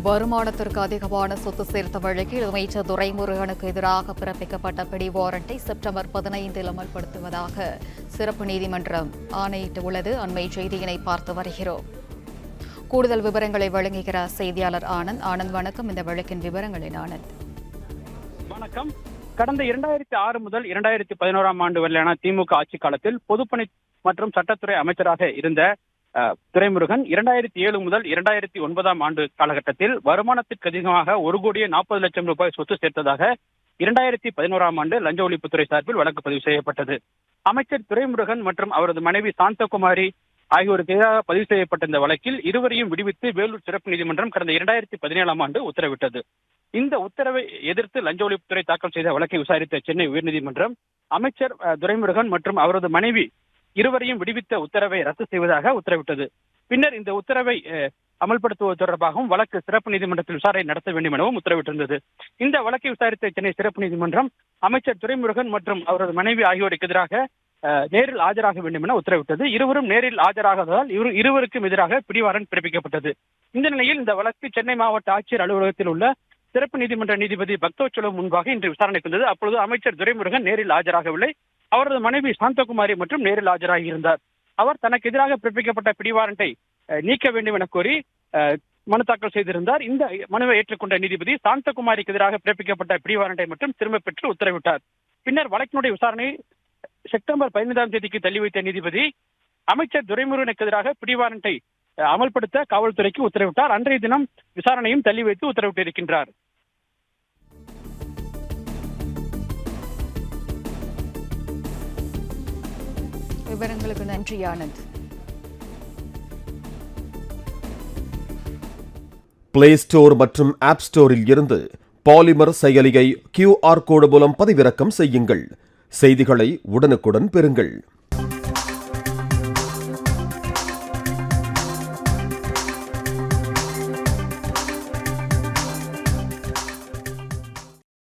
வருமானத்திற்கு அதிகமான சொத்து சேர்த்த வழக்கில் அமைச்சர் துரைமுருகனுக்கு எதிராக பிறப்பிக்கப்பட்ட பிடி வாரண்டை செப்டம்பர் 15 அமல்படுத்துவதாக சிறப்பு நீதிமன்றம் ஆணையிட்டுள்ளது. அண்மை செய்தியினை பார்த்து வருகிறோம். கூடுதல் விவரங்களை வழங்குகிறார் செய்தியாளர் ஆனந்த். ஆனந்த், வணக்கம். இந்த வழக்கின் விவரங்களின் ஆனந்த். வணக்கம். கடந்த 2006 முதல் 2011 ஆண்டு வரையிலான திமுக ஆட்சி காலத்தில் பொதுப்பணி மற்றும் சட்டத்துறை அமைச்சராக இருந்த துரைமுருகன் 2007 முதல் 2009 ஆண்டு காலகட்டத்தில் வருமானத்திற்கு அதிகமாக 1,40,00,000 ரூபாய் சொத்து சேர்த்ததாக 2011 ஆண்டு லஞ்ச ஒழிப்புத்துறை சார்பில் வழக்கு பதிவு செய்யப்பட்டது. அமைச்சர் துரைமுருகன் மற்றும் அவரது மனைவி சாந்தகுமாரி ஆகியோருக்கு எதிராக பதிவு செய்யப்பட்ட இந்த வழக்கில் இருவரையும் விடுவித்து வேலூர் சிறப்பு நீதிமன்றம் கடந்த 2017 ஆண்டு உத்தரவிட்டது. இந்த உத்தரவை எதிர்த்து லஞ்ச ஒழிப்புத்துறை தாக்கல் செய்த வழக்கை விசாரித்த சென்னை உயர்நீதிமன்றம் அமைச்சர் துரைமுருகன் மற்றும் அவரது மனைவி இருவரையும் விடுவித்த உத்தரவை ரத்து செய்வதாக உத்தரவிட்டது. பின்னர் இந்த உத்தரவை அமல்படுத்துவது தொடர்பாகவும் வழக்கு சிறப்பு நீதிமன்றத்தில் விசாரணை நடத்த வேண்டும் எனவும் உத்தரவிட்டிருந்தது. இந்த வழக்கை விசாரித்த சென்னை சிறப்பு நீதிமன்றம் அமைச்சர் துரைமுருகன் மற்றும் அவரது மனைவி ஆகியோருக்கு எதிராக நேரில் ஆஜராக வேண்டும் என உத்தரவிட்டது. இருவரும் நேரில் ஆஜராகாததால் இருவருக்கும் எதிராக பிடிவாரண்ட் பிறப்பிக்கப்பட்டது. இந்த நிலையில் இந்த வழக்கு சென்னை மாவட்ட ஆட்சியர் அலுவலகத்தில் உள்ள சிறப்பு நீதிமன்ற நீதிபதி பக்தோச்சலம் முன்பாக இன்று விசாரணைக்கு வந்தது. அப்பொழுது அமைச்சர் துரைமுருகன் நேரில் ஆஜராகவில்லை. அவரது மனைவி சாந்தகுமாரி மற்றும் நேரில் ஆஜராகி இருந்தார். அவர் தனக்கு எதிராக பிறப்பிக்கப்பட்ட பிடிவாரண்டை நீக்க வேண்டும் என கோரி மனு தாக்கல் செய்திருந்தார். இந்த மனுவை ஏற்றுக்கொண்ட நீதிபதி சாந்தகுமாரிக்கு எதிராக பிறப்பிக்கப்பட்ட பிடிவாரண்டை மட்டும் திரும்ப பெற்று உத்தரவிட்டார். பின்னர் வழக்கினுடைய விசாரணை செப்டம்பர் 15 தேதிக்கு தள்ளி வைத்த நீதிபதி அமைச்சர் துரைமுருகனுக்கு எதிராக பிடிவாரண்டை அமல்படுத்த காவல்துறைக்கு உத்தரவிட்டார். அன்றைய தினம் விசாரணையும் தள்ளி வைத்து உத்தரவிட்டிருக்கின்றார். விவரங்களுக்கு நன்றி ஆனந்த். பிளே ஸ்டோர் மற்றும் ஆப் ஸ்டோரில் இருந்து பாலிமர் செயலியை QR கோடு மூலம் பதிவிறக்கம் செய்யுங்கள். செய்திகளை உடனுக்குடன் பெறுங்கள்.